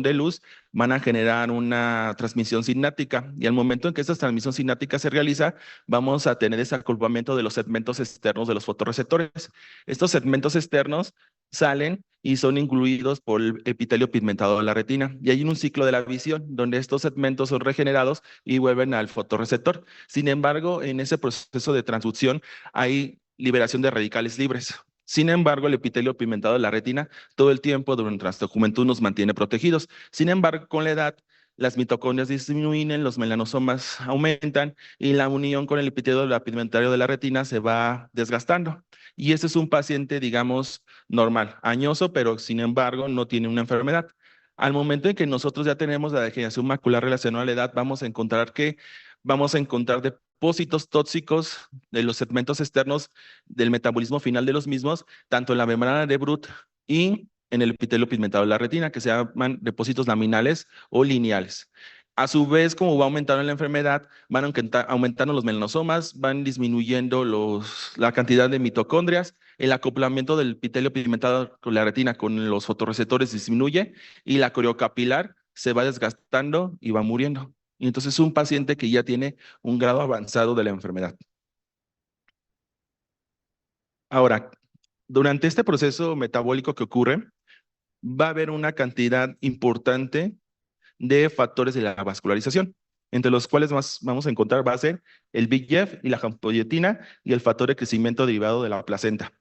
de luz van a generar una transmisión sináptica y al momento en que esta transmisión sináptica se realiza, vamos a tener ese acoplamiento de los segmentos externos de los fotorreceptores. Estos segmentos externos salen y son incluidos por el epitelio pigmentado de la retina. Y hay un ciclo de la visión donde estos segmentos son regenerados y vuelven al fotorreceptor. Sin embargo, en ese proceso de transducción hay liberación de radicales libres. Sin embargo, el epitelio pigmentado de la retina todo el tiempo durante nuestra juventud nos mantiene protegidos. Sin embargo, con la edad, las mitocondrias disminuyen, los melanosomas aumentan y la unión con el epitelio pigmentario de la retina se va desgastando. Y este es un paciente, digamos, normal, añoso, pero sin embargo no tiene una enfermedad. Al momento en que nosotros ya tenemos la degeneración macular relacionada a la edad, vamos a encontrar depósitos tóxicos de los segmentos externos del metabolismo final de los mismos, tanto en la membrana de Brutt y en el epitelio pigmentado de la retina, que se llaman depósitos laminales o lineales. A su vez, como va aumentando la enfermedad, van aumentando los melanosomas, van disminuyendo la cantidad de mitocondrias, el acoplamiento del epitelio pigmentado con la retina con los fotorreceptores disminuye y la coriocapilar se va desgastando y va muriendo. Y entonces es un paciente que ya tiene un grado avanzado de la enfermedad. Ahora, durante este proceso metabólico que ocurre, va a haber una cantidad importante de factores de la vascularización, entre los cuales más vamos a encontrar va a ser el VEGF y la gammapoietina y el factor de crecimiento derivado de la placenta.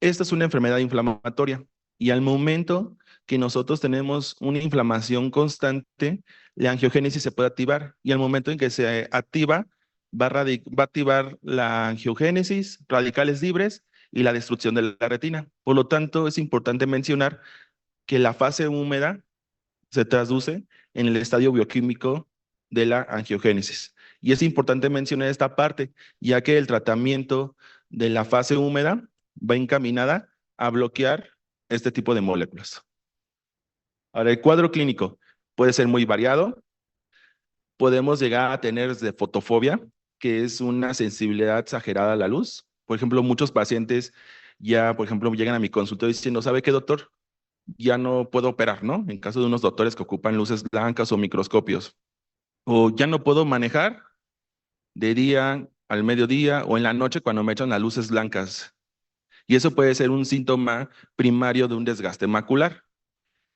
Esta es una enfermedad inflamatoria y al momento que nosotros tenemos una inflamación constante, la angiogénesis se puede activar y al momento en que se activa, va a activar la angiogénesis, radicales libres y la destrucción de la retina. Por lo tanto, es importante mencionar que la fase húmeda se traduce en el estadio bioquímico de la angiogénesis. Y es importante mencionar esta parte, ya que el tratamiento de la fase húmeda va encaminada a bloquear este tipo de moléculas. Ahora, el cuadro clínico puede ser muy variado. Podemos llegar a tener desde fotofobia, que es una sensibilidad exagerada a la luz. Por ejemplo, muchos pacientes ya, por ejemplo, llegan a mi consultorio diciendo, ¿sabe qué, doctor? Ya no puedo operar, ¿no? En caso de unos doctores que ocupan luces blancas o microscopios. O ya no puedo manejar de día al mediodía o en la noche cuando me echan las luces blancas. Y eso puede ser un síntoma primario de un desgaste macular.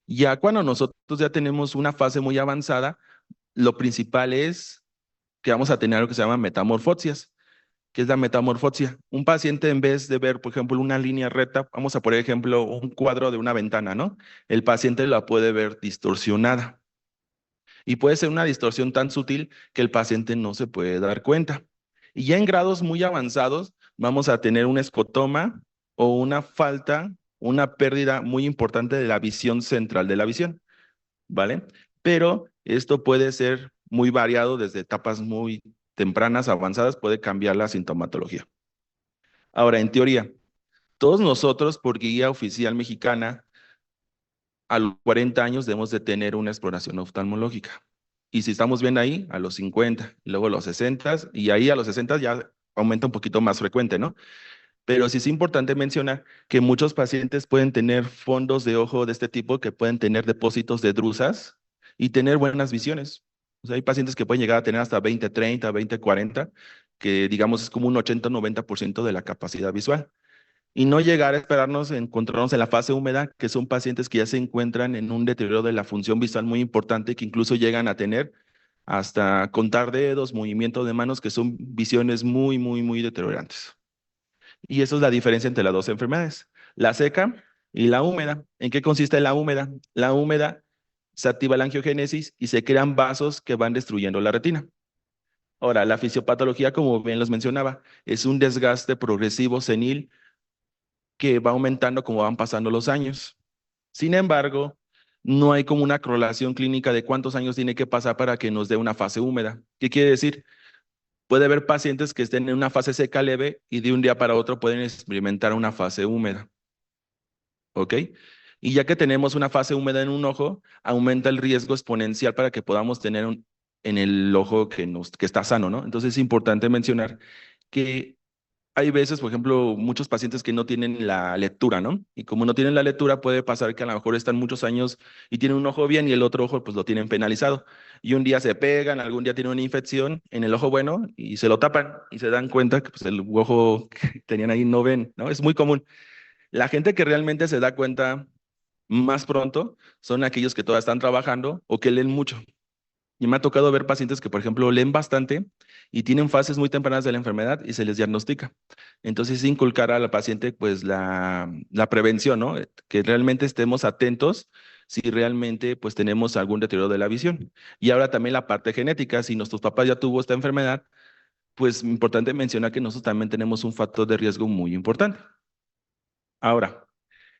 Ya cuando nosotros ya tenemos una fase muy avanzada, lo principal es que vamos a tener lo que se llama metamorfosias. ¿Qué es la metamorfosia? Un paciente en vez de ver, por ejemplo, una línea recta, vamos a poner ejemplo un cuadro de una ventana, ¿no? El paciente la puede ver distorsionada. Y puede ser una distorsión tan sutil que el paciente no se puede dar cuenta. Y ya en grados muy avanzados vamos a tener un escotoma o una falta, una pérdida muy importante de la visión central de la visión, ¿vale? Pero esto puede ser muy variado desde etapas muy tempranas, avanzadas, puede cambiar la sintomatología. Ahora, en teoría, todos nosotros por guía oficial mexicana a los 40 años debemos de tener una exploración oftalmológica. Y si estamos bien ahí, a los 50, luego a los 60, y ahí a los 60 ya aumenta un poquito más frecuente, ¿no? Pero sí es importante mencionar que muchos pacientes pueden tener fondos de ojo de este tipo, que pueden tener depósitos de drusas y tener buenas visiones. O sea, hay pacientes que pueden llegar a tener hasta 20/30, 20/40, que digamos es como un 80-90% de la capacidad visual y no llegar a esperarnos, encontrarnos en la fase húmeda, que son pacientes que ya se encuentran en un deterioro de la función visual muy importante, que incluso llegan a tener hasta contar dedos, movimiento de manos, que son visiones muy, muy, muy deteriorantes. Y eso es la diferencia entre las dos enfermedades, la seca y la húmeda. ¿En qué consiste la húmeda? La húmeda se activa la angiogénesis y se crean vasos que van destruyendo la retina. Ahora, la fisiopatología, como bien los mencionaba, es un desgaste progresivo senil que va aumentando como van pasando los años. Sin embargo, no hay como una correlación clínica de cuántos años tiene que pasar para que nos dé una fase húmeda. ¿Qué quiere decir? Puede haber pacientes que estén en una fase seca leve y de un día para otro pueden experimentar una fase húmeda. ¿Ok? Y ya que tenemos una fase húmeda en un ojo, aumenta el riesgo exponencial para que podamos tener en el ojo que está sano, ¿no? Entonces es importante mencionar que hay veces, por ejemplo, muchos pacientes que no tienen la lectura, ¿no? Y como no tienen la lectura, puede pasar que a lo mejor están muchos años y tienen un ojo bien y el otro ojo pues lo tienen penalizado. Y un día se pegan, algún día tienen una infección en el ojo bueno y se lo tapan y se dan cuenta que pues, el ojo que tenían ahí no ven, ¿no? Es muy común. La gente que realmente se da cuenta más pronto son aquellos que todavía están trabajando o que leen mucho. Y me ha tocado ver pacientes que, por ejemplo, leen bastante y tienen fases muy tempranas de la enfermedad y se les diagnostica. Entonces, inculcar a la paciente, pues, la prevención, ¿no? Que realmente estemos atentos si realmente, pues, tenemos algún deterioro de la visión. Y ahora también la parte genética, si nuestros papás ya tuvo esta enfermedad, pues, importante mencionar que nosotros también tenemos un factor de riesgo muy importante. Ahora,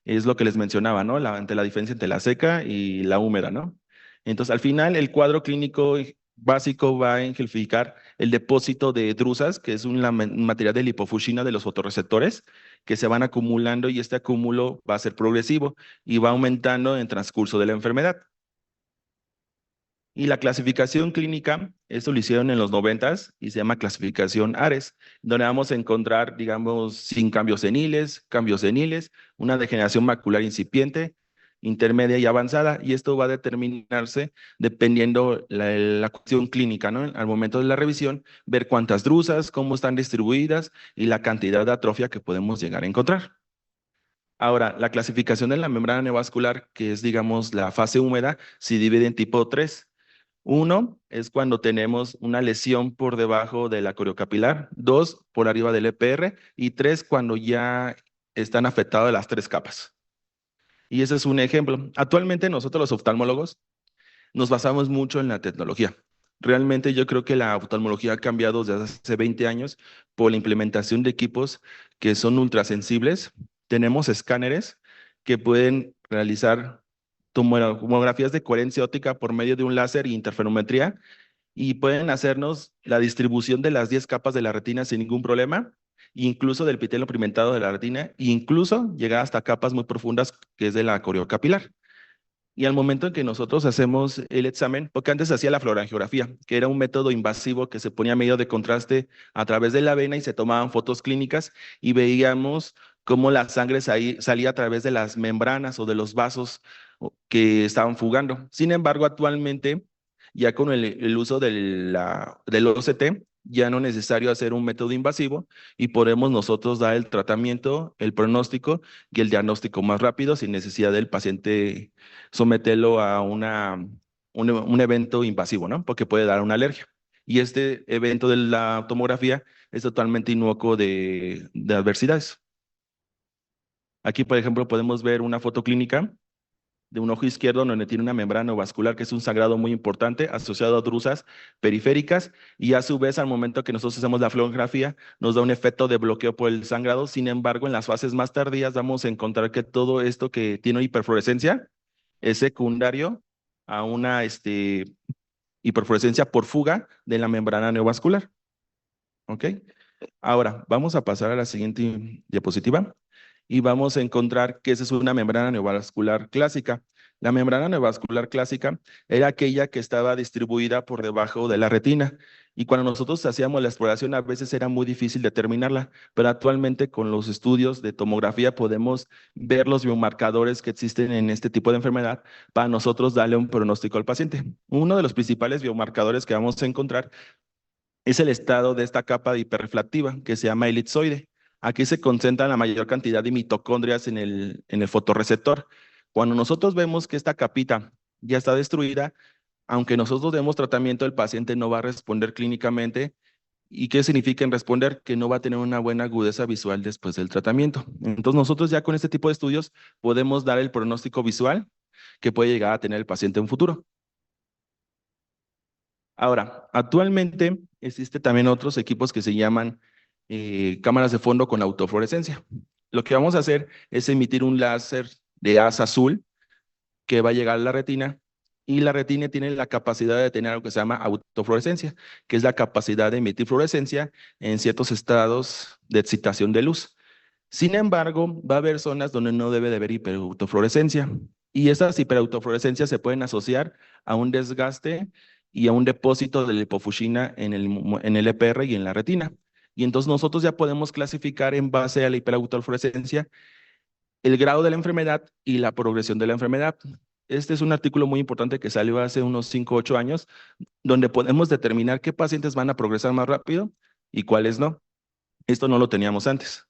es lo que les mencionaba, ¿no? Ante la diferencia entre la seca y la húmeda, ¿no? Entonces, al final, el cuadro clínico básico va a ejemplificar el depósito de drusas, que es un material de lipofuscina de los fotorreceptores, que se van acumulando y este acúmulo va a ser progresivo y va aumentando en el transcurso de la enfermedad. Y la clasificación clínica, eso lo hicieron en los noventas y se llama clasificación ARES, donde vamos a encontrar, digamos, sin cambios seniles, una degeneración macular incipiente, intermedia y avanzada, y esto va a determinarse dependiendo la cuestión clínica, ¿no? Al momento de la revisión, ver cuántas drusas, cómo están distribuidas y la cantidad de atrofia que podemos llegar a encontrar. Ahora, la clasificación de la membrana neovascular, que es, digamos, la fase húmeda, se divide en tipo 3. Uno es cuando tenemos una lesión por debajo de la coriocapilar, dos por arriba del EPR y tres cuando ya están afectadas las tres capas. Y ese es un ejemplo. Actualmente nosotros los oftalmólogos nos basamos mucho en la tecnología. Realmente yo creo que la oftalmología ha cambiado desde hace 20 años por la implementación de equipos que son ultrasensibles. Tenemos escáneres que pueden realizar tomografías de coherencia óptica por medio de un láser e interferometría y pueden hacernos la distribución de las 10 capas de la retina sin ningún problema, incluso del epitelio pigmentado de la retina, e incluso llegar hasta capas muy profundas que es de la coriocapilar. Y al momento en que nosotros hacemos el examen, porque antes se hacía la fluorangiografía, que era un método invasivo que se ponía medio de contraste a través de la vena y se tomaban fotos clínicas y veíamos cómo la sangre salía a través de las membranas o de los vasos que estaban fugando. Sin embargo, actualmente, ya con el uso del OCT, ya no es necesario hacer un método invasivo y podemos nosotros dar el tratamiento, el pronóstico y el diagnóstico más rápido sin necesidad del paciente someterlo a un evento invasivo, ¿no? Porque puede dar una alergia. Y este evento de la tomografía es totalmente inocuo de adversidades. Aquí, por ejemplo, podemos ver una foto clínica de un ojo izquierdo donde tiene una membrana vascular que es un sangrado muy importante asociado a drusas periféricas y a su vez al momento que nosotros hacemos la fluorografía nos da un efecto de bloqueo por el sangrado. Sin embargo, en las fases más tardías vamos a encontrar que todo esto que tiene hiperfluorescencia es secundario a una hiperfluorescencia por fuga de la membrana neovascular. ¿Ok? Ahora, vamos a pasar a la siguiente diapositiva y vamos a encontrar que esa es una membrana neovascular clásica. La membrana neovascular clásica era aquella que estaba distribuida por debajo de la retina y cuando nosotros hacíamos la exploración a veces era muy difícil determinarla, pero actualmente con los estudios de tomografía podemos ver los biomarcadores que existen en este tipo de enfermedad para nosotros darle un pronóstico al paciente. Uno de los principales biomarcadores que vamos a encontrar es el estado de esta capa hiperrefractiva que se llama elipsoide. Aquí se concentra la mayor cantidad de mitocondrias en el fotorreceptor. Cuando nosotros vemos que esta capita ya está destruida, aunque nosotros demos tratamiento, el paciente no va a responder clínicamente. ¿Y qué significa en responder? Que no va a tener una buena agudeza visual después del tratamiento. Entonces nosotros ya con este tipo de estudios podemos dar el pronóstico visual que puede llegar a tener el paciente en un futuro. Ahora, actualmente existe también otros equipos que se llaman cámaras de fondo con autofluorescencia. Lo que vamos a hacer es emitir un láser de haz azul que va a llegar a la retina y la retina tiene la capacidad de tener algo que se llama autofluorescencia, que es la capacidad de emitir fluorescencia en ciertos estados de excitación de luz. Sin embargo, va a haber zonas donde no debe de haber hiperautofluorescencia y esas hiperautofluorescencias se pueden asociar a un desgaste y a un depósito de lipofuscina en el EPR y en la retina. Y entonces nosotros ya podemos clasificar en base a la hiperautofluorescencia el grado de la enfermedad y la progresión de la enfermedad. Este es un artículo muy importante que salió hace unos 5 o 8 años, donde podemos determinar qué pacientes van a progresar más rápido y cuáles no. Esto no lo teníamos antes.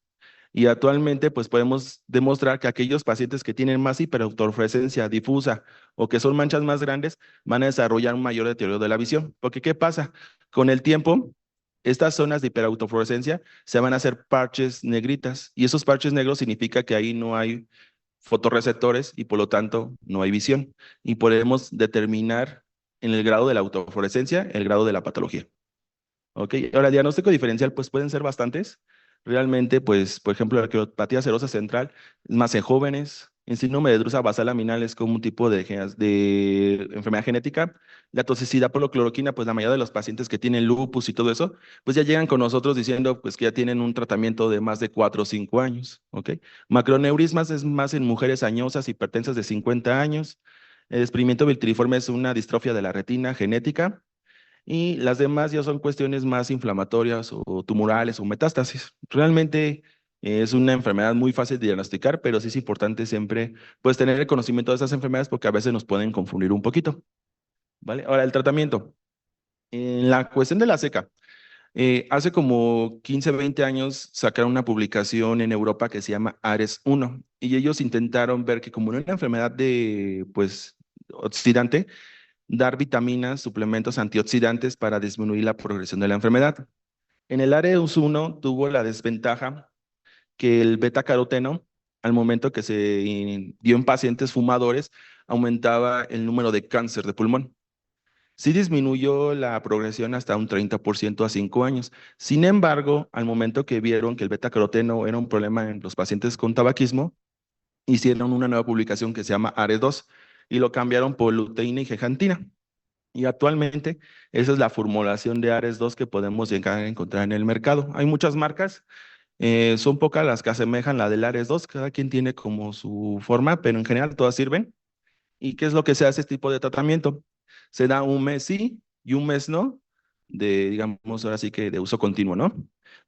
Y actualmente, pues podemos demostrar que aquellos pacientes que tienen más hiperautofluorescencia difusa o que son manchas más grandes van a desarrollar un mayor deterioro de la visión. Porque, ¿qué pasa? Con el tiempo, estas zonas de hiperautofluorescencia se van a hacer parches negritas y esos parches negros significa que ahí no hay fotorreceptores y por lo tanto no hay visión. Y podemos determinar en el grado de la autofluorescencia el grado de la patología. Ok, ahora el diagnóstico diferencial pues pueden ser bastantes. Realmente, pues, por ejemplo, la arqueopatía serosa central es más en jóvenes. El síndrome de drusa basal laminal es como un tipo de enfermedad genética. La toxicidad por la cloroquina, pues la mayoría de los pacientes que tienen lupus y todo eso, pues ya llegan con nosotros diciendo pues que ya tienen un tratamiento de más de 4 o 5 años, ¿ok? Macroneurismas es más en mujeres añosas, hipertensas de 50 años. El desprendimiento vitiliforme es una distrofia de la retina genética y las demás ya son cuestiones más inflamatorias o tumorales o metástasis. Realmente es una enfermedad muy fácil de diagnosticar, pero sí es importante siempre pues tener el conocimiento de esas enfermedades porque a veces nos pueden confundir un poquito, ¿vale? Ahora, el tratamiento. En la cuestión de la seca, hace como 15, 20 años sacaron una publicación en Europa que se llama ARES 1 y ellos intentaron ver que como era una enfermedad de pues oxidante, dar vitaminas, suplementos antioxidantes para disminuir la progresión de la enfermedad. En el ARES 1 tuvo la desventaja que el beta-caroteno, al momento que se dio en pacientes fumadores, aumentaba el número de cáncer de pulmón. Sí disminuyó la progresión hasta un 30% a 5 años. Sin embargo, al momento que vieron que el beta-caroteno era un problema en los pacientes con tabaquismo, hicieron una nueva publicación que se llama ARES 2 y lo cambiaron por luteína y gegantina. Y actualmente esa es la formulación de Ares 2 que podemos llegar a encontrar en el mercado. Hay muchas marcas, son pocas las que asemejan la del Ares 2, cada quien tiene como su forma, pero en general todas sirven. ¿Y qué es lo que se hace este tipo de tratamiento? Se da un mes sí y un mes no, digamos, ahora sí que de uso continuo, ¿no?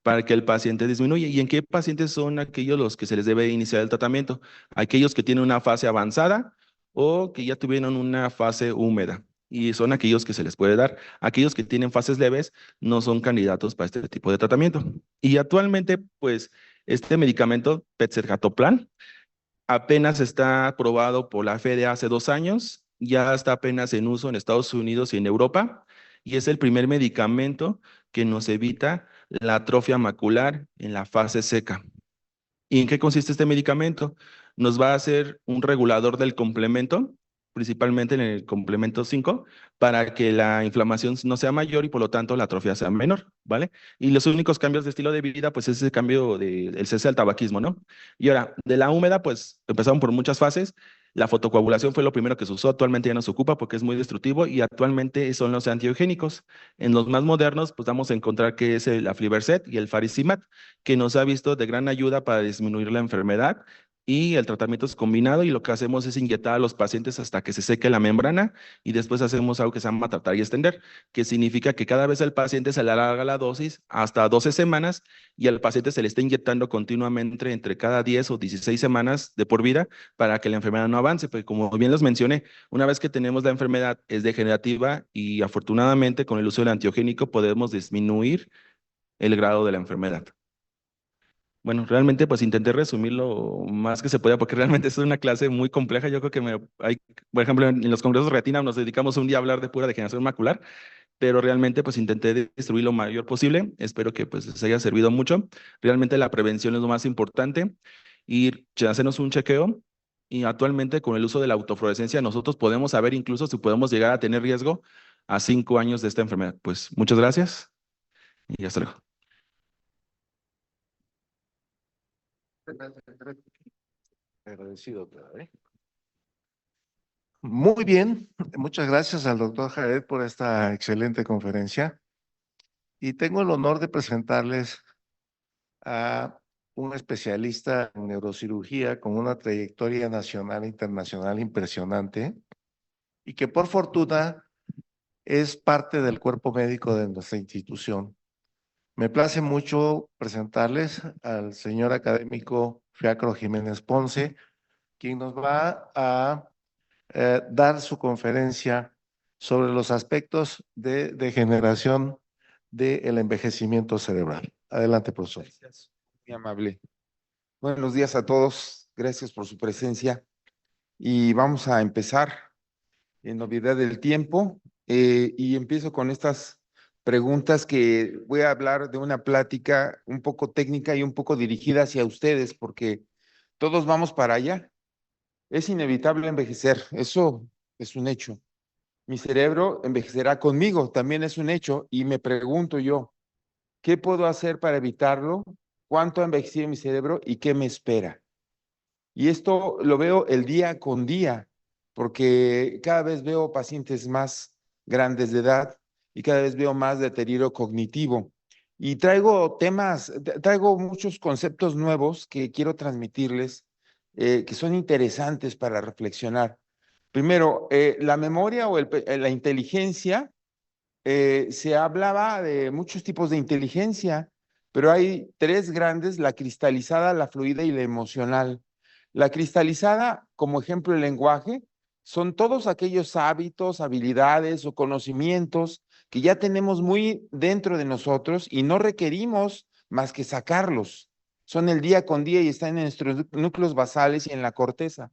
Para que el paciente disminuya. ¿Y en qué pacientes son aquellos los que se les debe iniciar el tratamiento? Aquellos que tienen una fase avanzada o que ya tuvieron una fase húmeda. Y son aquellos que se les puede dar. Aquellos que tienen fases leves no son candidatos para este tipo de tratamiento. Y actualmente, pues, este medicamento, Petzergatoplan, apenas está aprobado por la FDA hace 2 años, ya está apenas en uso en Estados Unidos y en Europa, y es el primer medicamento que nos evita la atrofia macular en la fase seca. ¿Y en qué consiste este medicamento? Nos va a hacer un regulador del complemento, principalmente en el complemento 5, para que la inflamación no sea mayor y por lo tanto la atrofia sea menor, ¿vale? Y los únicos cambios de estilo de vida, pues es ese cambio del cese al tabaquismo, ¿no? Y ahora, de la húmeda, pues empezaron por muchas fases. La fotocoagulación fue lo primero que se usó, actualmente ya no se ocupa porque es muy destructivo y actualmente son los antiogénicos. En los más modernos, pues vamos a encontrar que es el aflibercept y el faricimab, que nos ha visto de gran ayuda para disminuir la enfermedad y el tratamiento es combinado y lo que hacemos es inyectar a los pacientes hasta que se seque la membrana y después hacemos algo que se llama tratar y extender, que significa que cada vez al paciente se le alarga la dosis hasta 12 semanas y al paciente se le está inyectando continuamente entre cada 10 o 16 semanas de por vida para que la enfermedad no avance, porque como bien les mencioné, una vez que tenemos la enfermedad es degenerativa y afortunadamente con el uso del antiogénico podemos disminuir el grado de la enfermedad. Bueno, realmente pues intenté resumir lo más que se podía porque realmente es una clase muy compleja. Yo creo que por ejemplo, en los congresos de retina nos dedicamos un día a hablar de pura degeneración macular, pero realmente pues intenté destruir lo mayor posible. Espero que pues les haya servido mucho. Realmente la prevención es lo más importante. Ir, hacernos un chequeo y actualmente con el uso de la autofluorescencia nosotros podemos saber incluso si podemos llegar a tener riesgo a 5 años de esta enfermedad. Pues muchas gracias y hasta luego. Agradecido, ¿eh? Muy bien, muchas gracias al doctor Jared por esta excelente conferencia. Y tengo el honor de presentarles a un especialista en neurocirugía con una trayectoria nacional e internacional impresionante y que por fortuna es parte del cuerpo médico de nuestra institución. Me place mucho presentarles al señor académico Fiacro Jiménez Ponce, quien nos va a dar su conferencia sobre los aspectos de degeneración del envejecimiento cerebral. Adelante, profesor. Gracias, muy amable. Buenos días a todos. Gracias por su presencia. Y vamos a empezar en novedad del tiempo. Y empiezo con estas preguntas que voy a hablar de una plática un poco técnica y un poco dirigida hacia ustedes, porque todos vamos para allá. Es inevitable envejecer, eso es un hecho. Mi cerebro envejecerá conmigo, también es un hecho. Y me pregunto yo, ¿qué puedo hacer para evitarlo? ¿Cuánto ha envejecido mi cerebro y qué me espera? Y esto lo veo el día con día, porque cada vez veo pacientes más grandes de edad y cada vez veo más deterioro cognitivo. Y traigo traigo muchos conceptos nuevos que quiero transmitirles, que son interesantes para reflexionar. Primero, la memoria o la inteligencia, se hablaba de muchos tipos de inteligencia, pero hay tres grandes: la cristalizada, la fluida y la emocional. La cristalizada, como ejemplo el lenguaje, son todos aquellos hábitos, habilidades o conocimientos que ya tenemos muy dentro de nosotros y no requerimos más que sacarlos. Son el día con día y están en nuestros núcleos basales y en la corteza.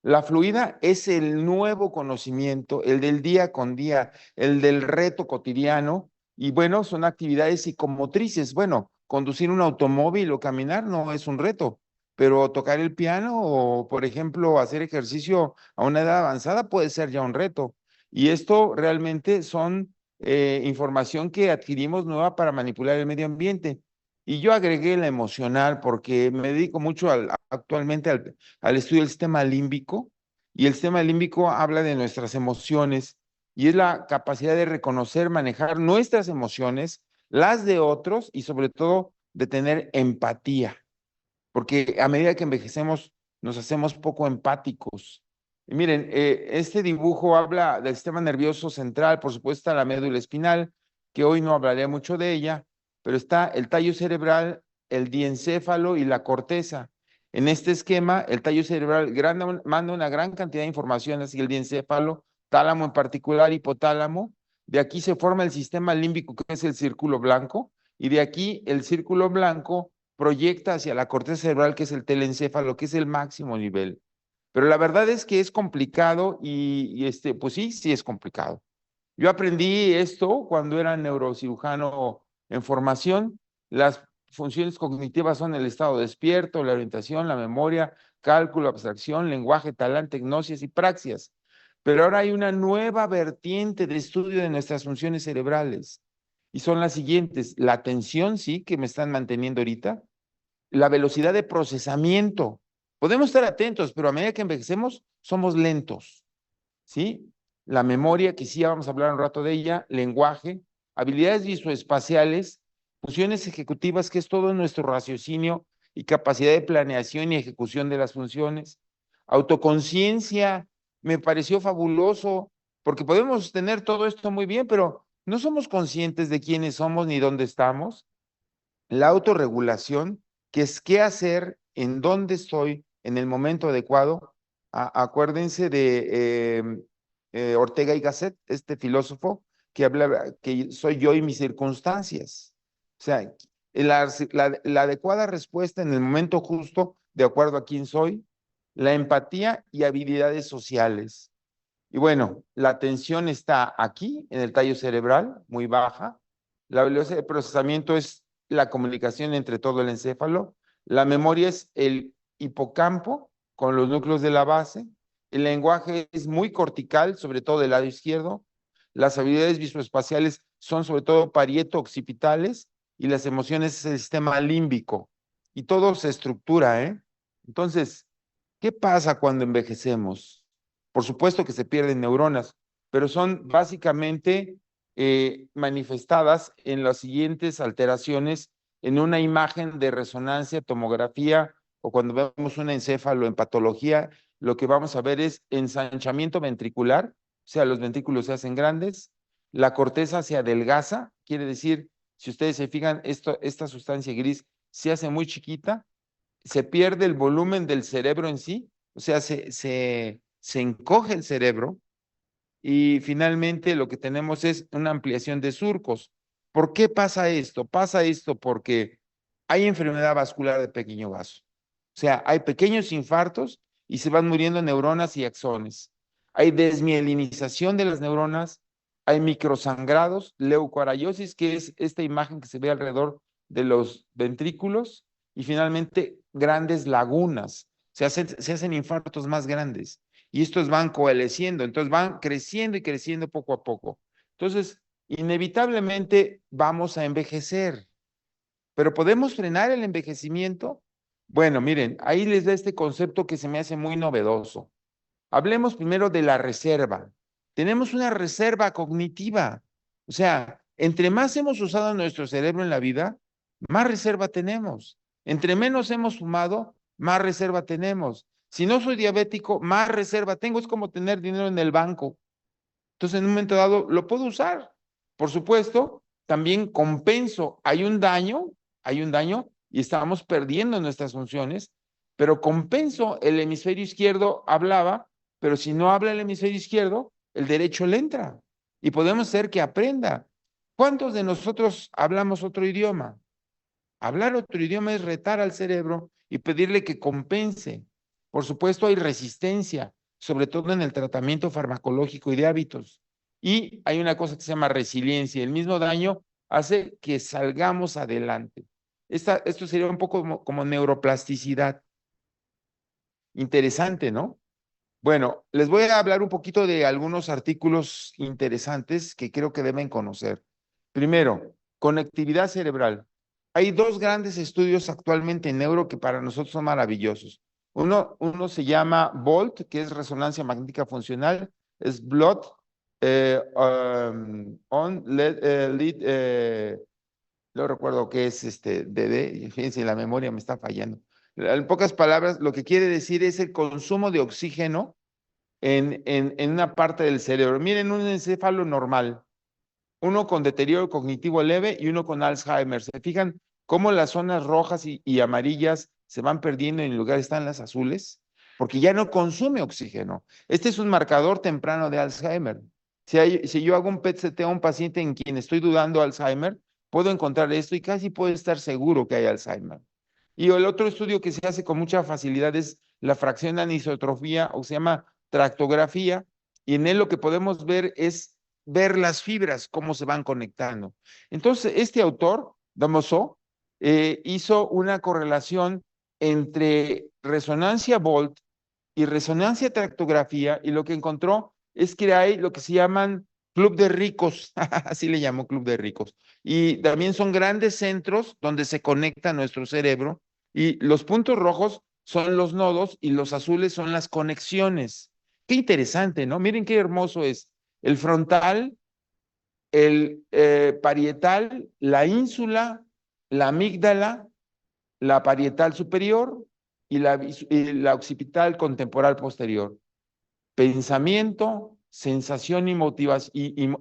La fluida es el nuevo conocimiento, el del día con día, el del reto cotidiano, y bueno, son actividades psicomotrices. Bueno, conducir un automóvil o caminar no es un reto, pero tocar el piano o, por ejemplo, hacer ejercicio a una edad avanzada puede ser ya un reto. Y esto realmente son información que adquirimos nueva para manipular el medio ambiente. Y yo agregué la emocional porque me dedico mucho actualmente al estudio del sistema límbico, y el sistema límbico habla de nuestras emociones y es la capacidad de reconocer, manejar nuestras emociones, las de otros y sobre todo de tener empatía, porque a medida que envejecemos nos hacemos poco empáticos. Y miren, este dibujo habla del sistema nervioso central, por supuesto la médula espinal, que hoy no hablaré mucho de ella, pero está el tallo cerebral, el diencéfalo y la corteza. En este esquema, el tallo cerebral manda una gran cantidad de información hacia el diencéfalo, tálamo en particular, hipotálamo. De aquí se forma el sistema límbico, que es el círculo blanco, y de aquí el círculo blanco proyecta hacia la corteza cerebral, que es el telencéfalo, que es el máximo nivel. Pero la verdad es que es complicado pues sí, sí es complicado. Yo aprendí esto cuando era neurocirujano en formación. Las funciones cognitivas son el estado despierto, la orientación, la memoria, cálculo, abstracción, lenguaje, talante, gnosis y praxias. Pero ahora hay una nueva vertiente de estudio de nuestras funciones cerebrales y son las siguientes: la atención, sí, que me están manteniendo ahorita; la velocidad de procesamiento. Podemos estar atentos, pero a medida que envejecemos somos lentos, ¿sí? La memoria, que sí, ya vamos a hablar un rato de ella; lenguaje, habilidades visoespaciales, funciones ejecutivas, que es todo nuestro raciocinio y capacidad de planeación y ejecución de las funciones; autoconciencia, me pareció fabuloso, porque podemos tener todo esto muy bien, pero no somos conscientes de quiénes somos ni dónde estamos; la autorregulación, que es qué hacer, en dónde estoy, en el momento adecuado. Acuérdense de Ortega y Gasset, este filósofo que habla que soy yo y mis circunstancias. O sea, la adecuada respuesta en el momento justo, de acuerdo a quién soy; la empatía y habilidades sociales. Y bueno, la atención está aquí, en el tallo cerebral, muy baja. La velocidad de procesamiento es la comunicación entre todo el encéfalo. La memoria es el hipocampo con los núcleos de la base. El lenguaje es muy cortical, sobre todo del lado izquierdo. Las habilidades visoespaciales son sobre todo parieto-occipitales y las emociones es el sistema límbico. Y todo se estructura, ¿eh? Entonces, ¿qué pasa cuando envejecemos? Por supuesto que se pierden neuronas, pero son básicamente manifestadas en las siguientes alteraciones en una imagen de resonancia, tomografía, o cuando vemos un encéfalo en patología, lo que vamos a ver es ensanchamiento ventricular, o sea, los ventrículos se hacen grandes; la corteza se adelgaza, quiere decir Si ustedes se fijan, esta sustancia gris se hace muy chiquita, se pierde el volumen del cerebro en sí, o sea, se encoge el cerebro y finalmente lo que tenemos es una ampliación de surcos. ¿Por qué pasa esto? Pasa esto porque hay enfermedad vascular de pequeño vaso. O sea, hay pequeños infartos y se van muriendo neuronas y axones. Hay desmielinización de las neuronas, hay microsangrados, leucoariosis, que es esta imagen que se ve alrededor de los ventrículos, y finalmente grandes lagunas. Se hacen infartos más grandes y estos van coalesciendo, entonces van creciendo y creciendo poco a poco. Entonces, inevitablemente vamos a envejecer, pero ¿podemos frenar el envejecimiento? Bueno, miren, ahí les da este concepto que se me hace muy novedoso. Hablemos primero de la reserva. Tenemos una reserva cognitiva. O sea, entre más hemos usado nuestro cerebro en la vida, más reserva tenemos. Entre menos hemos fumado, más reserva tenemos. Si no soy diabético, más reserva tengo. Es como tener dinero en el banco. Entonces, en un momento dado, lo puedo usar. Por supuesto, también compenso. Hay un daño y estamos perdiendo nuestras funciones, pero compenso. El hemisferio izquierdo hablaba, pero si no habla el hemisferio izquierdo, el derecho le entra y podemos hacer que aprenda. ¿Cuántos de nosotros hablamos otro idioma? Hablar otro idioma es retar al cerebro y pedirle que compense. Por supuesto, hay resistencia, sobre todo en el tratamiento farmacológico y de hábitos. Y hay una cosa que se llama resiliencia. El mismo daño hace que salgamos adelante. Esto sería un poco como neuroplasticidad. Interesante, ¿no? Bueno, les voy a hablar un poquito de algunos artículos interesantes que creo que deben conocer. Primero, conectividad cerebral. Hay dos grandes estudios actualmente en neuro que para nosotros son maravillosos. Uno se llama BOLT, que es resonancia magnética funcional, es Blood on lead, no recuerdo qué es DD, fíjense, la memoria me está fallando. En pocas palabras, lo que quiere decir es el consumo de oxígeno en una parte del cerebro. Miren, un encéfalo normal, uno con deterioro cognitivo leve y uno con Alzheimer. ¿Se fijan cómo las zonas rojas y amarillas se van perdiendo y en lugar están las azules? Porque ya no consume oxígeno. Este es un marcador temprano de Alzheimer. Si yo hago un PET-CT a un paciente en quien estoy dudando Alzheimer, puedo encontrar esto y casi puedo estar seguro que hay Alzheimer. Y el otro estudio que se hace con mucha facilidad es la fracción de anisotrofía, o se llama tractografía, y en él lo que podemos ver es ver las fibras, cómo se van conectando. Entonces, este autor, Damoso, hizo una correlación entre resonancia Volt y resonancia tractografía, y lo que encontró es que hay lo que se llaman club de ricos, así le llamó club de ricos, y también son grandes centros donde se conecta nuestro cerebro, y los puntos rojos son los nodos y los azules son las conexiones. Qué interesante, ¿no? Miren qué hermoso es. El frontal, el parietal, la ínsula, la amígdala, la parietal superior y la occipital con temporal posterior. Pensamiento, sensación y motivación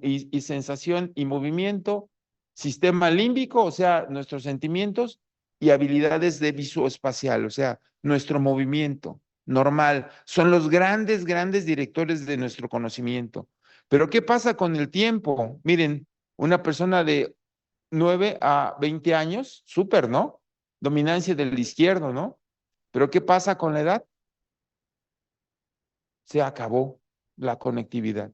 y sensación y movimiento, sistema límbico, o sea, nuestros sentimientos, y habilidades de visoespacial, o sea, nuestro movimiento normal. Son los grandes directores de nuestro conocimiento. Pero ¿qué pasa con el tiempo? Miren, una persona de 9 a 20 años, súper, ¿no? Dominancia del izquierdo, ¿no? Pero ¿qué pasa con la edad? Se acabó la conectividad.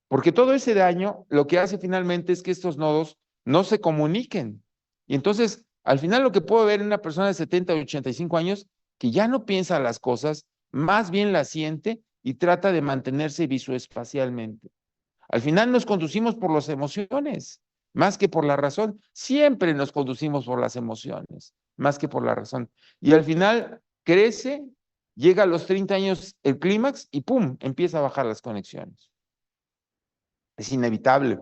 Porque todo ese daño lo que hace finalmente es que estos nodos no se comuniquen. Y entonces, al final lo que puedo ver en una persona de 70 o 85 años, que ya no piensa las cosas, más bien las siente y trata de mantenerse visoespacialmente. Al final nos conducimos por las emociones, más que por la razón. Siempre nos conducimos por las emociones, más que por la razón. Y al final crece, llega a los 30 años el clímax y ¡pum!, empieza a bajar las conexiones. Es inevitable.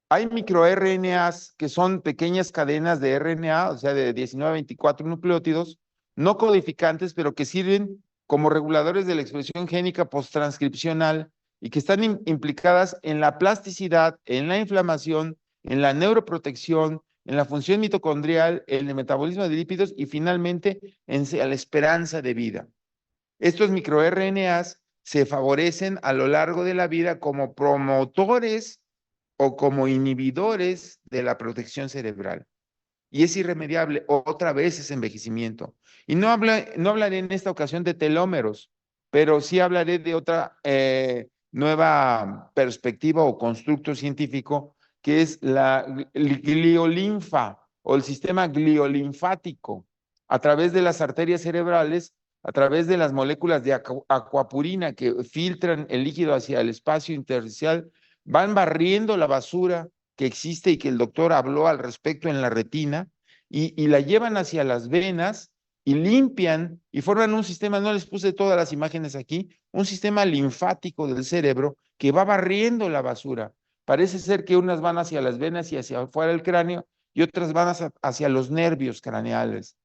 Hay microRNAs que son pequeñas cadenas de RNA, o sea, de 19 a 24 nucleótidos, no codificantes, pero que sirven como reguladores de la expresión génica posttranscripcional y que están implicadas en la plasticidad, en la inflamación, en la neuroprotección, en la función mitocondrial, en el metabolismo de lípidos y finalmente en la esperanza de vida. Estos microRNAs se favorecen a lo largo de la vida como promotores o como inhibidores de la protección cerebral. Y es irremediable, otra vez es envejecimiento. Y no hablaré en esta ocasión de telómeros, pero sí hablaré de otra nueva perspectiva o constructo científico, que es la gliolinfa o el sistema gliolinfático. A través de las arterias cerebrales, a través de las moléculas de aquaporina que filtran el líquido hacia el espacio intersticial, van barriendo la basura que existe y que el doctor habló al respecto en la retina, y la llevan hacia las venas y limpian y forman un sistema, no les puse todas las imágenes aquí, un sistema linfático del cerebro que va barriendo la basura. Parece ser que unas van hacia las venas y hacia afuera del cráneo y otras van hacia los nervios craneales.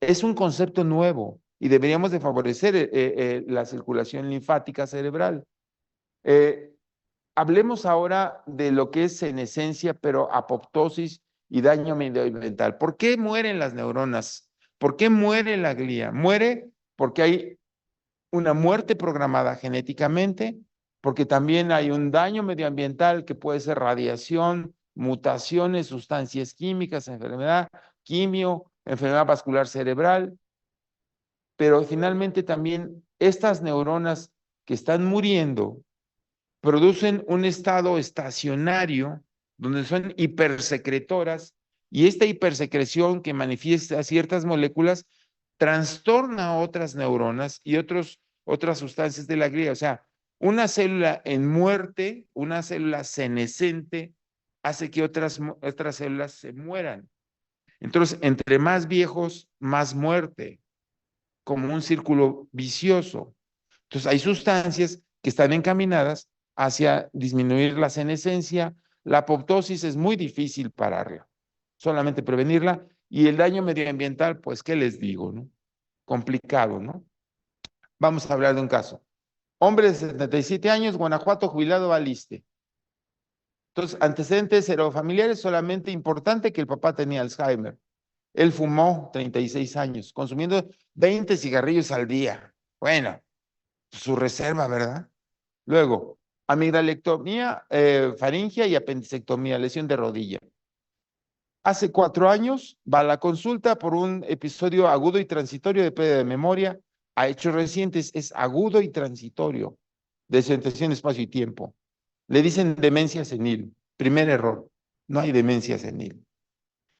Es un concepto nuevo y deberíamos de favorecer la circulación linfática cerebral. Hablemos ahora de lo que es senescencia, pero apoptosis y daño medioambiental. ¿Por qué mueren las neuronas? ¿Por qué muere la glía? Muere porque hay una muerte programada genéticamente, porque también hay un daño medioambiental que puede ser radiación, mutaciones, sustancias químicas, enfermedad, quimio, enfermedad vascular cerebral, pero finalmente también estas neuronas que están muriendo producen un estado estacionario donde son hipersecretoras y esta hipersecreción que manifiesta ciertas moléculas trastorna a otras neuronas y otras sustancias de la glía. O sea, una célula en muerte, una célula senescente, hace que otras células se mueran. Entonces, entre más viejos, más muerte, como un círculo vicioso. Entonces, hay sustancias que están encaminadas hacia disminuir la senescencia. La apoptosis es muy difícil pararla, solamente prevenirla. Y el daño medioambiental, pues, ¿qué les digo, no? Complicado, ¿no? Vamos a hablar de un caso. Hombre de 77 años, Guanajuato, jubilado al ISSSTE. Entonces, antecedentes heredofamiliares, solamente importante que el papá tenía Alzheimer. Él fumó 36 años, consumiendo 20 cigarrillos al día. Bueno, su reserva, ¿verdad? Luego, amigdalectomía, faringia y apendicectomía, lesión de rodilla. Hace 4 años va a la consulta por un episodio agudo y transitorio de pérdida de memoria. A hechos recientes es agudo y transitorio, desorientación, espacio y tiempo. Le dicen demencia senil. Primer error, no hay demencia senil.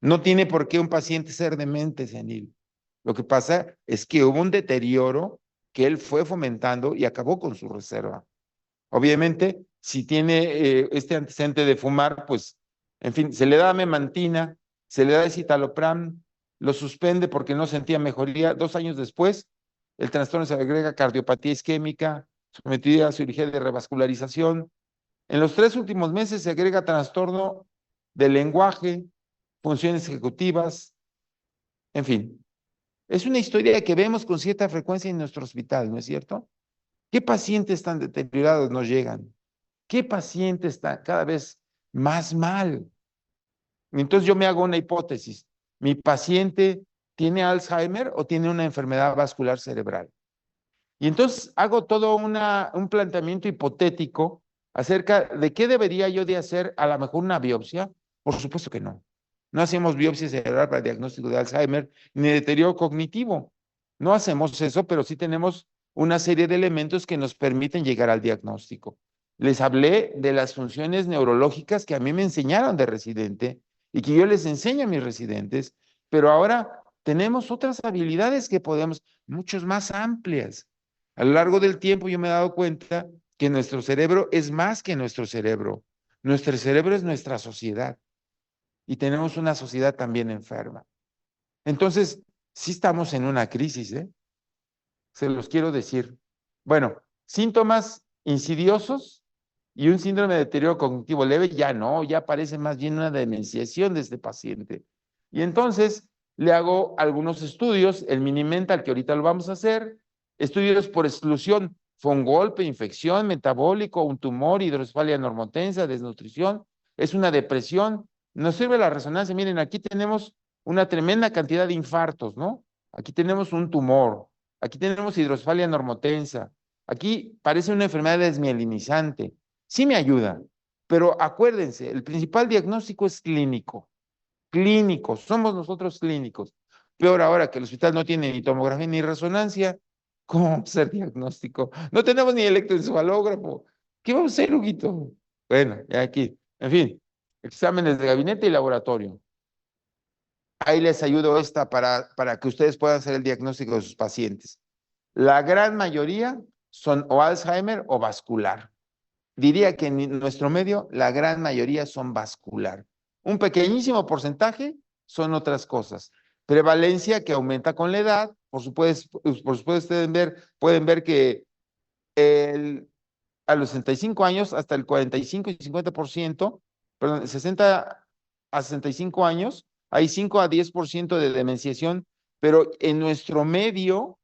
No tiene por qué un paciente ser demente senil. Lo que pasa es que hubo un deterioro que él fue fomentando y acabó con su reserva. Obviamente, si tiene este antecedente de fumar, pues, en fin, se le da memantina, se le da escitalopram, lo suspende porque no sentía mejoría. 2 años después, el trastorno se agrega cardiopatía isquémica, sometida a cirugía de revascularización. En los 3 últimos meses se agrega trastorno del lenguaje, funciones ejecutivas, en fin. Es una historia que vemos con cierta frecuencia en nuestro hospital, ¿no es cierto? ¿Qué pacientes tan deteriorados nos llegan? ¿Qué paciente está cada vez más mal? Entonces yo me hago una hipótesis. ¿Mi paciente tiene Alzheimer o tiene una enfermedad vascular cerebral? Y entonces hago todo un planteamiento hipotético acerca de qué debería yo de hacer, a lo mejor una biopsia. Por supuesto que no. No hacemos biopsia cerebral para diagnóstico de Alzheimer ni de deterioro cognitivo. No hacemos eso, pero sí tenemos una serie de elementos que nos permiten llegar al diagnóstico. Les hablé de las funciones neurológicas que a mí me enseñaron de residente y que yo les enseño a mis residentes, pero ahora tenemos otras habilidades que podemos, muchos más amplias. A lo largo del tiempo yo me he dado cuenta que nuestro cerebro es más que nuestro cerebro. Nuestro cerebro es nuestra sociedad y tenemos una sociedad también enferma. Entonces, sí estamos en una crisis, ¿eh? Se los quiero decir. Bueno, síntomas insidiosos y un síndrome de deterioro cognitivo leve, ya no, ya parece más bien una demenciación de este paciente. Y entonces le hago algunos estudios, el Minimental, que ahorita lo vamos a hacer, estudios por exclusión, fue un golpe, infección, metabólico, un tumor, hidrocefalia normotensa, desnutrición, es una depresión, Nos sirve la resonancia. Miren, aquí tenemos una tremenda cantidad de infartos, ¿no? Aquí tenemos un tumor, aquí tenemos hidrocefalia normotensa, aquí parece una enfermedad desmielinizante. Sí me ayuda, pero acuérdense, el principal diagnóstico es clínico. Clínicos, somos nosotros clínicos. Peor ahora que el hospital no tiene ni tomografía ni resonancia, ¿cómo vamos a hacer diagnóstico? No tenemos ni electroencefalógrafo. ¿Qué vamos a hacer, Huguito? Bueno, ya aquí. En fin, exámenes de gabinete y laboratorio. Ahí les ayudo esta para que ustedes puedan hacer el diagnóstico de sus pacientes. La gran mayoría son o Alzheimer o vascular. Diría que en nuestro medio la gran mayoría son vascular. Un pequeñísimo porcentaje son otras cosas. Prevalencia que aumenta con la edad. Por supuesto ustedes pueden ver que a los 65 años hasta el 45 y 50%, perdón, 60 a 65 años, hay 5 a 10% de demenciación, pero en nuestro medio,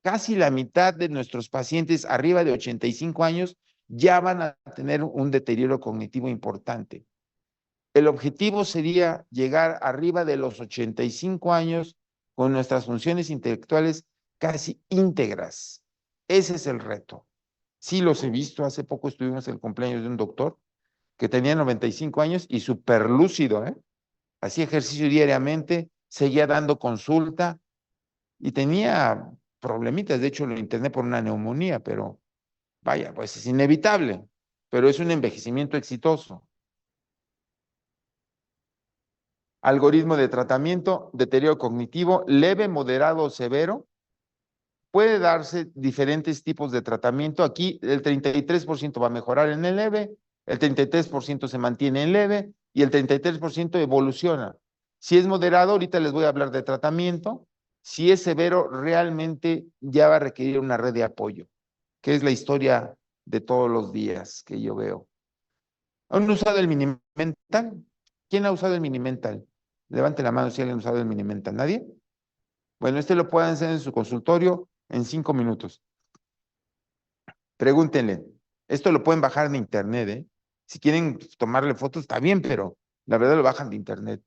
casi la mitad de nuestros pacientes arriba de 85 años ya van a tener un deterioro cognitivo importante. El objetivo sería llegar arriba de los 85 años con nuestras funciones intelectuales casi íntegras. Ese es el reto. Sí los he visto, hace poco estuvimos en el cumpleaños de un doctor que tenía 95 años y súper lúcido, ¿eh? Hacía ejercicio diariamente, seguía dando consulta y tenía problemitas. De hecho, lo interné por una neumonía, pero vaya, pues es inevitable, pero es un envejecimiento exitoso. Algoritmo de tratamiento, deterioro cognitivo, leve, moderado o severo. Puede darse diferentes tipos de tratamiento. Aquí el 33% va a mejorar en el leve, el 33% se mantiene en leve y el 33% evoluciona. Si es moderado, ahorita les voy a hablar de tratamiento. Si es severo, realmente ya va a requerir una red de apoyo, que es la historia de todos los días que yo veo. ¿Han usado el Minimental? ¿Quién ha usado el Minimental? Levante la mano si alguien ha usado el Minimental. ¿Nadie? Bueno, lo pueden hacer en su consultorio en 5 minutos. Pregúntenle. Esto lo pueden bajar de internet, ¿eh? Si quieren tomarle fotos, está bien, pero la verdad lo bajan de internet.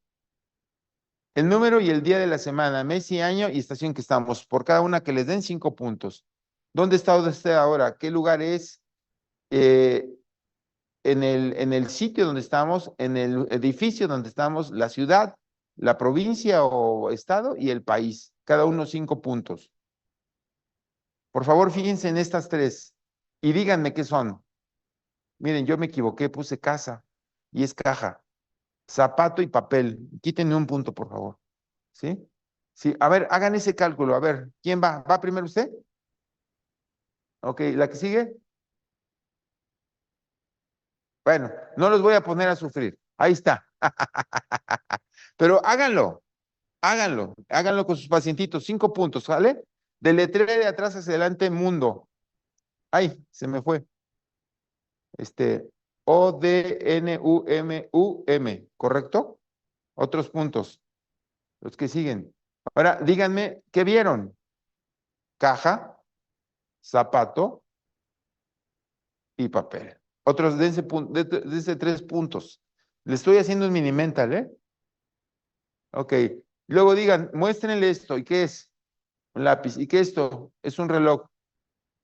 El número y el día de la semana, mes y año y estación que estamos. Por cada una que les den 5 puntos. ¿Dónde está usted ahora? ¿Qué lugar es? En el sitio donde estamos, en el edificio donde estamos, la ciudad, la provincia o estado y el país. Cada uno 5 puntos. Por favor, fíjense en estas 3 y díganme qué son. Miren, yo me equivoqué, puse casa y es caja. Zapato y papel. Quítenme un punto, por favor. ¿Sí? Sí, a ver, hagan ese cálculo. A ver, ¿quién va? ¿Va primero usted? Ok, ¿la que sigue? Bueno, no los voy a poner a sufrir. Ahí está. Pero háganlo con sus pacientitos. 5 puntos, ¿vale? Deletree de atrás hacia adelante, mundo. Ay, se me fue. O-D-N-U-M-U-M, ¿correcto? Otros puntos, los que siguen. Ahora, díganme, ¿qué vieron? Caja, zapato y papel. Otros, dense 3 puntos. Le estoy haciendo un mini mental, ¿eh? Ok. Luego digan, muéstrenle esto. ¿Y qué es? Un lápiz. ¿Y qué es esto? Es un reloj.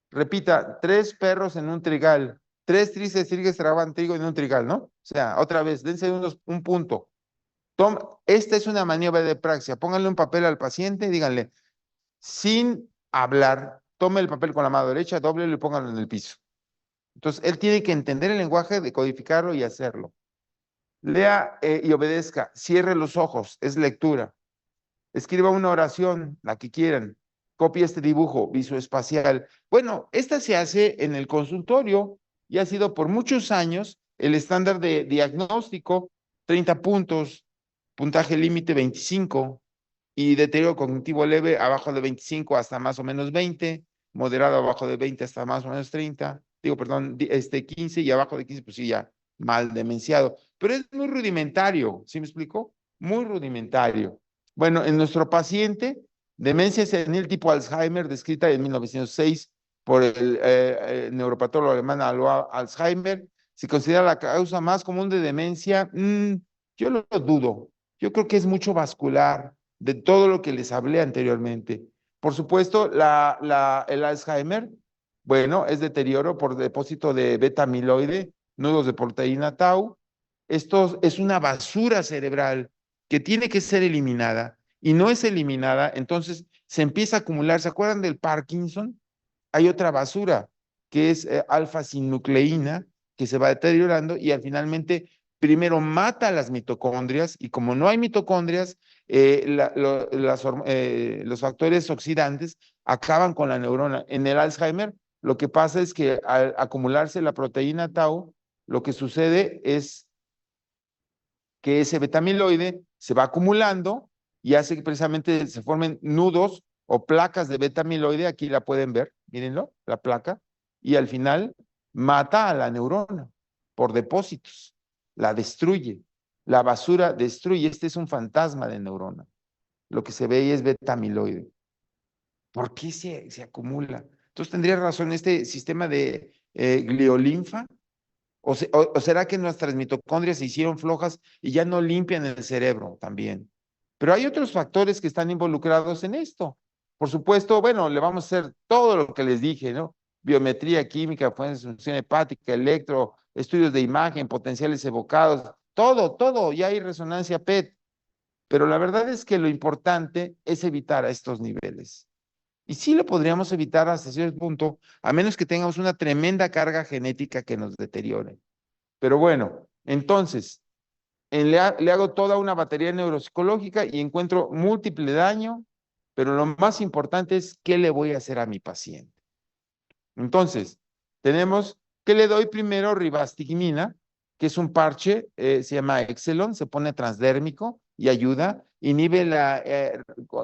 Repita, 3 perros en un trigal. 3 tristes trigues traban trigo en un trigal, ¿no? O sea, otra vez, dense un punto. Esta es una maniobra de praxia. Pónganle un papel al paciente y díganle, sin hablar, tome el papel con la mano derecha, dóblelo y póngalo en el piso. Entonces, él tiene que entender el lenguaje, decodificarlo y hacerlo. Lea y obedezca. Cierre los ojos, es lectura. Escriba una oración, la que quieran. Copie este dibujo visoespacial. Bueno, esta se hace en el consultorio y ha sido por muchos años el estándar de diagnóstico, 30 puntos, puntaje límite 25 y deterioro cognitivo leve abajo de 25 hasta más o menos 20, moderado abajo de 20 hasta más o menos 30, digo, perdón, 15 y abajo de 15, pues sí, ya mal demenciado. Pero es muy rudimentario, ¿sí me explico? Muy rudimentario. Bueno, en nuestro paciente, demencia senil tipo Alzheimer, descrita en 1906 por el neuropatólogo alemán Alzheimer, se considera la causa más común de demencia Yo lo dudo. Yo creo que es mucho vascular de todo lo que les hablé anteriormente. Por supuesto, el Alzheimer, bueno, es deterioro por depósito de beta amiloide, nudos de proteína tau. Esto es una basura cerebral que tiene que ser eliminada y no es eliminada, entonces se empieza a acumular. ¿Se acuerdan del Parkinson? Hay otra basura que es alfa-sinucleína que se va deteriorando y al finalmente primero mata a las mitocondrias y como no hay mitocondrias, los factores oxidantes acaban con la neurona. En el Alzheimer, lo que pasa es que al acumularse la proteína tau, lo que sucede es que ese betamiloide se va acumulando y hace que precisamente se formen nudos o placas de betamiloide, aquí la pueden ver, mírenlo, la placa, y al final mata a la neurona por depósitos, la destruye, la basura destruye, este es un fantasma de neurona, lo que se ve ahí es betamiloide. ¿Por qué se acumula? Entonces tendría razón este sistema de gliolinfa, o será que nuestras mitocondrias se hicieron flojas y ya no limpian el cerebro también. Pero hay otros factores que están involucrados en esto. Por supuesto, bueno, le vamos a hacer todo lo que les dije, ¿no? Biometría química, función hepática, electro, estudios de imagen, potenciales evocados, todo, ya hay resonancia PET. Pero la verdad es que lo importante es evitar a estos niveles. Y sí lo podríamos evitar hasta cierto punto, a menos que tengamos una tremenda carga genética que nos deteriore. Pero bueno, entonces, le hago toda una batería neuropsicológica y encuentro múltiple daño, pero lo más importante es qué le voy a hacer a mi paciente. Entonces, tenemos que le doy primero ribastigmina, que es un parche, se llama Exelon, se pone transdérmico y ayuda, inhibe la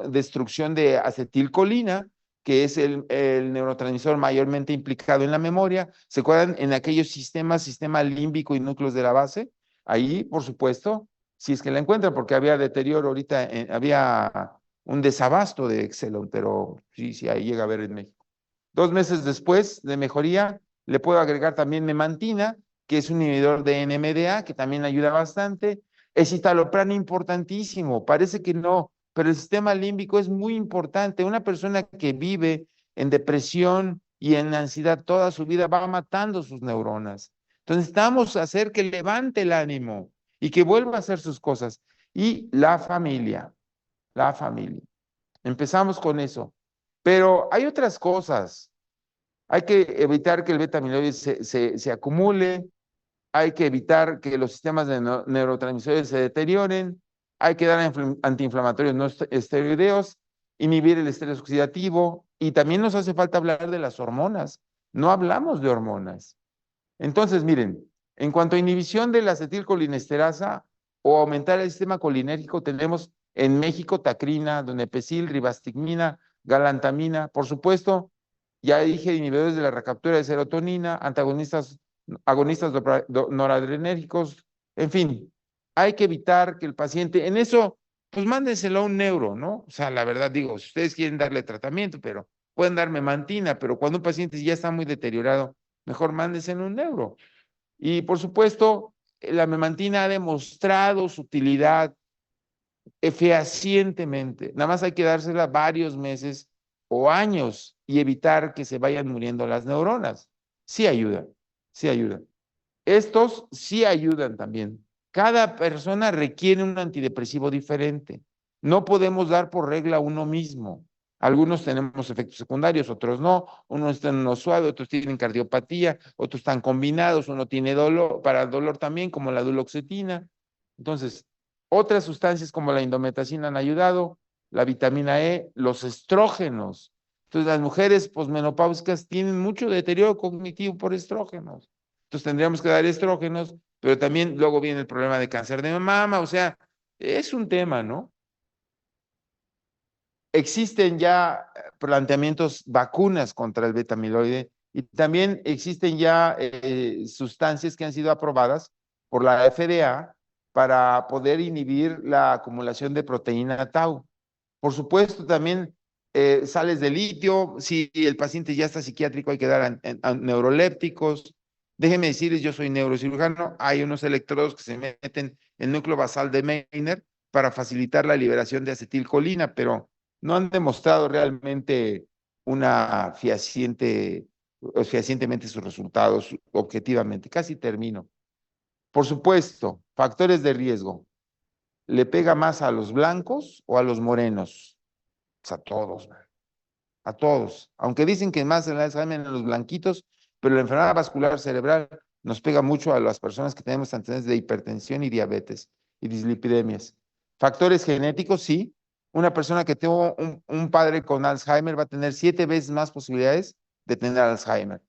destrucción de acetilcolina, que es el neurotransmisor mayormente implicado en la memoria. ¿Se acuerdan en aquellos sistemas, sistema límbico y núcleos de la base? Ahí, por supuesto, si es que la encuentran, porque había deterioro ahorita, había un desabasto de Exelon, pero sí, ahí llega a ver en México. 2 meses después de mejoría, le puedo agregar también memantina, que es un inhibidor de NMDA, que también ayuda bastante. Escitalopram importantísimo, parece que no, pero el sistema límbico es muy importante. Una persona que vive en depresión y en ansiedad toda su vida va matando sus neuronas. Entonces necesitamos hacer que levante el ánimo y que vuelva a hacer sus cosas. Y la familia. Empezamos con eso. Pero hay otras cosas. Hay que evitar que el beta-amiloide se acumule, hay que evitar que los sistemas de neurotransmisores se deterioren, hay que dar antiinflamatorios no esteroideos, inhibir el estrés oxidativo y también nos hace falta hablar de las hormonas. No hablamos de hormonas. Entonces, miren, en cuanto a inhibición de la acetilcolinesterasa o aumentar el sistema colinérgico, tenemos en México tacrina, donepezil, ribastigmina, galantamina, por supuesto, ya dije inhibidores de la recaptura de serotonina, agonistas noradrenérgicos, en fin, hay que evitar que el paciente, en eso, pues mándenselo a un neuro, ¿no? O sea, la verdad digo, si ustedes quieren darle tratamiento, pero pueden darme memantina, pero cuando un paciente ya está muy deteriorado, mejor mándenselo a un neuro. Y por supuesto, la memantina ha demostrado su utilidad fehacientemente. Nada más hay que dársela varios meses o años y evitar que se vayan muriendo las neuronas. Sí ayudan, sí ayudan. Estos sí ayudan también. Cada persona requiere un antidepresivo diferente. No podemos dar por regla uno mismo. Algunos tenemos efectos secundarios, otros no. Unos están en uno suave, otros tienen cardiopatía, otros están combinados. Uno tiene dolor, para el dolor también, como la duloxetina. Entonces, otras sustancias como la indometacina han ayudado, la vitamina E, los estrógenos. Entonces, las mujeres posmenopáusicas tienen mucho deterioro cognitivo por estrógenos. Entonces, tendríamos que dar estrógenos, pero también luego viene el problema de cáncer de mama, o sea, es un tema, ¿no? Existen ya planteamientos, vacunas contra el beta-amiloide y también existen ya sustancias que han sido aprobadas por la FDA para poder inhibir la acumulación de proteína tau. Por supuesto, también sales de litio, si el paciente ya está psiquiátrico hay que dar neurolépticos, Déjenme decirles, yo soy neurocirujano, hay unos electrodos que se meten en el núcleo basal de Meiner para facilitar la liberación de acetilcolina, pero no han demostrado realmente una fehacientemente sus resultados objetivamente. Casi termino. Por supuesto, factores de riesgo. ¿Le pega más a los blancos o a los morenos? Pues a todos, man. A todos. Aunque dicen que más el Alzheimer en los blanquitos, pero la enfermedad vascular cerebral nos pega mucho a las personas que tenemos antecedentes de hipertensión y diabetes y dislipidemias. Factores genéticos, sí. Una persona que tuvo un padre con Alzheimer va a tener 7 veces más posibilidades de tener Alzheimer.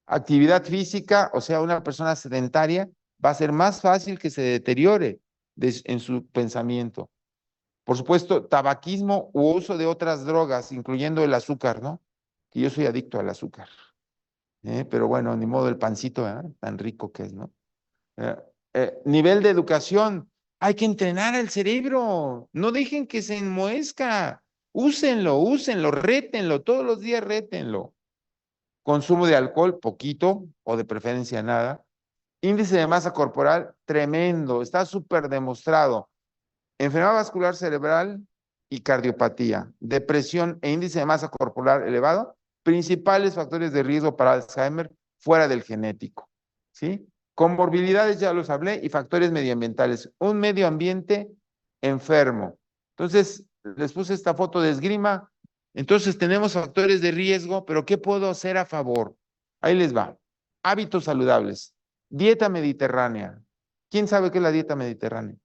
Actividad física, o sea, una persona sedentaria, va a ser más fácil que se deteriore en su pensamiento. Por supuesto, tabaquismo u uso de otras drogas, incluyendo el azúcar, ¿no? Que yo soy adicto al azúcar. Pero bueno, ni modo el pancito, tan rico que es, ¿no? Nivel de educación, hay que entrenar al cerebro, no dejen que se enmohezca, úsenlo, rétenlo, todos los días rétenlo. Consumo de alcohol, poquito, o de preferencia nada. Índice de masa corporal, tremendo, está súper demostrado. Enfermedad vascular cerebral y cardiopatía, depresión e índice de masa corporal elevado, principales factores de riesgo para Alzheimer fuera del genético, ¿sí? Comorbilidades ya los hablé y factores medioambientales. Un medio ambiente enfermo. Entonces, les puse esta foto de esgrima. Entonces, tenemos factores de riesgo, pero ¿qué puedo hacer a favor? Ahí les va. Hábitos saludables. Dieta mediterránea. ¿Quién sabe qué es la dieta mediterránea?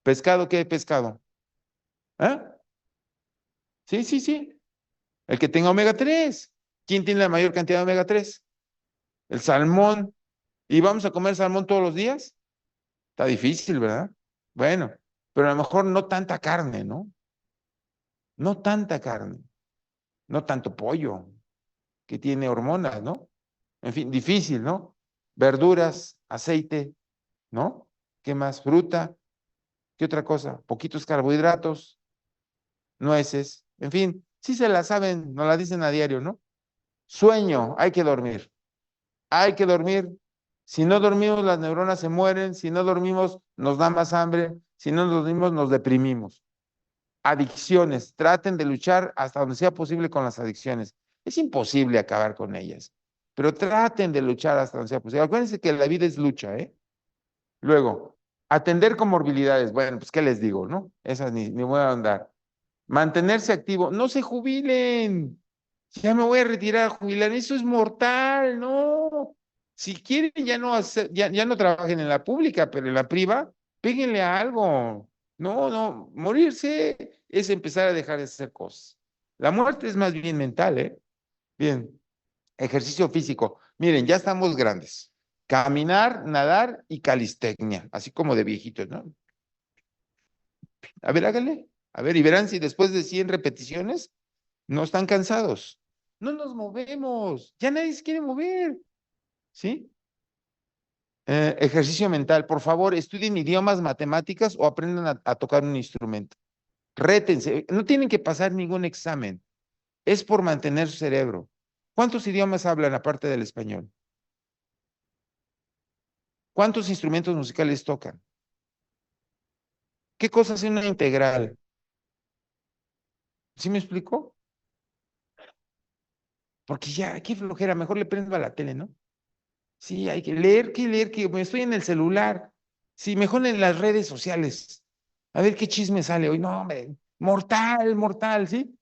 ¿Pescado? ¿Qué pescado? ¿Eh? Sí, sí, sí. El que tenga omega 3. ¿Quién tiene la mayor cantidad de omega 3? El salmón. ¿Y vamos a comer salmón todos los días? Está difícil, ¿verdad? Bueno, pero a lo mejor no tanta carne, ¿no? No tanta carne. No tanto pollo, que tiene hormonas, ¿no? En fin, difícil, ¿no? Verduras, aceite, ¿no? ¿Qué más? Fruta. ¿Qué otra cosa? Poquitos carbohidratos, nueces, en fin, sí se la saben, nos la dicen a diario, ¿no? Sueño, hay que dormir. Hay que dormir. Si no dormimos, las neuronas se mueren. Si no dormimos, nos da más hambre. Si no dormimos, nos deprimimos. Adicciones. Traten de luchar hasta donde sea posible con las adicciones. Es imposible acabar con ellas, pero traten de luchar hasta donde sea posible. Acuérdense que la vida es lucha, ¿eh? Luego, atender comorbilidades. Bueno, pues, ¿qué les digo, no? Esas ni voy a andar. Mantenerse activo. No se jubilen. Ya me voy a retirar a jubilar. Eso es mortal, no. Si quieren ya no trabajen en la pública, pero en la priva, péguenle a algo. No, no, morirse es empezar a dejar de hacer cosas. La muerte es más bien mental, ¿eh? Bien, ejercicio físico. Miren, ya estamos grandes. Caminar, nadar y calistecnia, así como de viejitos, ¿no? A ver, háganle. A ver, y verán si después de 100 repeticiones no están cansados. No nos movemos. Ya nadie se quiere mover. ¿Sí? Ejercicio mental. Por favor, estudien idiomas, matemáticas o aprendan a tocar un instrumento. Rétense. No tienen que pasar ningún examen. Es por mantener su cerebro. ¿Cuántos idiomas hablan aparte del español? ¿Cuántos instrumentos musicales tocan? ¿Qué cosa es una integral? ¿Sí me explico? Porque ya, qué flojera, mejor le prendo a la tele, ¿no? Sí, hay que leer, que me estoy en el celular. Sí, mejor en las redes sociales. A ver qué chisme sale hoy. No, hombre, mortal, mortal, ¿sí?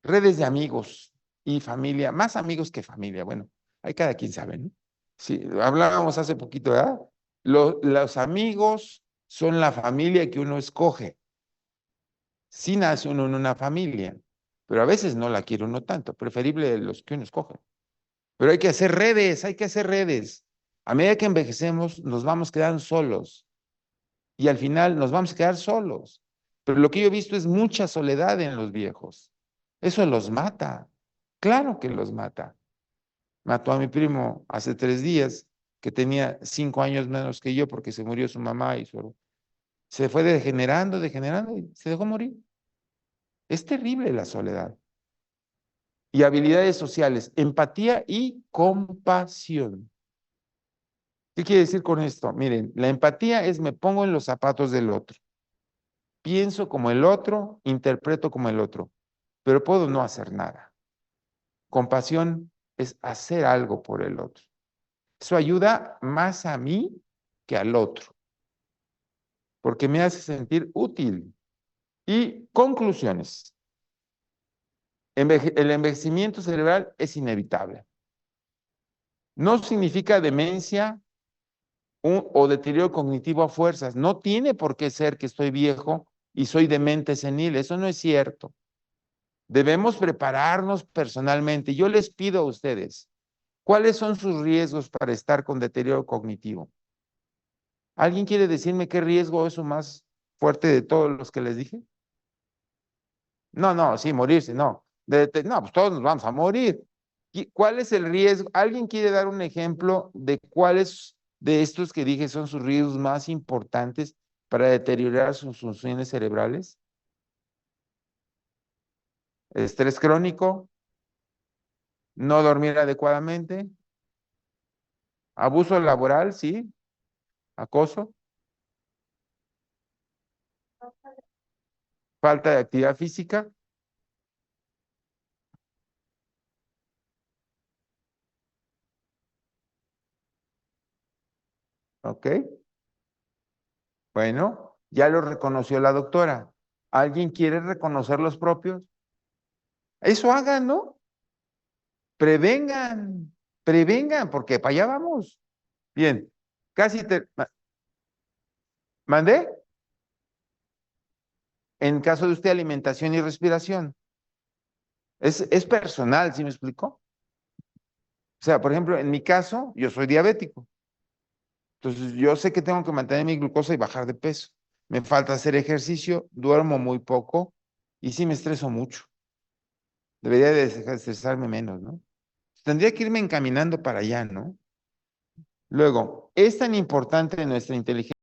Redes de amigos y familia, más amigos que familia. Bueno, hay cada quien sabe, ¿no? Sí, hablábamos hace poquito, ¿verdad? Los amigos son la familia que uno escoge. Sí nace uno en una familia, pero a veces no la quiere uno tanto, preferible los que uno escoge. Pero hay que hacer redes, hay que hacer redes. A medida que envejecemos, nos vamos quedando solos y al final nos vamos a quedar solos. Pero lo que yo he visto es mucha soledad en los viejos. Eso los mata. Claro que los mata. Mató a mi primo hace 3 días, que tenía 5 años menos que yo porque se murió su mamá y se fue degenerando y se dejó morir. Es terrible la soledad. y habilidades sociales, empatía y compasión. ¿Qué quiere decir con esto? Miren, la empatía es me pongo en los zapatos del otro. Pienso como el otro, interpreto como el otro, pero puedo no hacer nada. Compasión es hacer algo por el otro. Eso ayuda más a mí que al otro, porque me hace sentir útil. Y conclusiones. El envejecimiento cerebral es inevitable. No significa demencia o deterioro cognitivo a fuerzas. No tiene por qué ser que estoy viejo y soy demente senil. Eso no es cierto. Debemos prepararnos personalmente. Yo les pido a ustedes, ¿cuáles son sus riesgos para estar con deterioro cognitivo? ¿Alguien quiere decirme qué riesgo es el más fuerte de todos los que les dije? No, sí, morirse, no. No, pues todos nos vamos a morir. ¿Cuál es el riesgo? ¿Alguien quiere dar un ejemplo de cuáles de estos que dije son sus riesgos más importantes para deteriorar sus funciones cerebrales? Estrés crónico, no dormir adecuadamente, abuso laboral, sí, acoso, falta de actividad física. ¿Ok? Bueno, ya lo reconoció la doctora. ¿Alguien quiere reconocer los propios? Eso hagan, ¿no? Prevengan, porque para allá vamos. Bien, casi te... ¿Mandé? En caso de usted, alimentación y respiración. Es personal, ¿sí me explico? O sea, por ejemplo, en mi caso, yo soy diabético. Entonces, yo sé que tengo que mantener mi glucosa y bajar de peso. Me falta hacer ejercicio, duermo muy poco y sí me estreso mucho. Debería de estresarme menos, ¿no? Tendría que irme encaminando para allá, ¿no? Luego, es tan importante nuestra inteligencia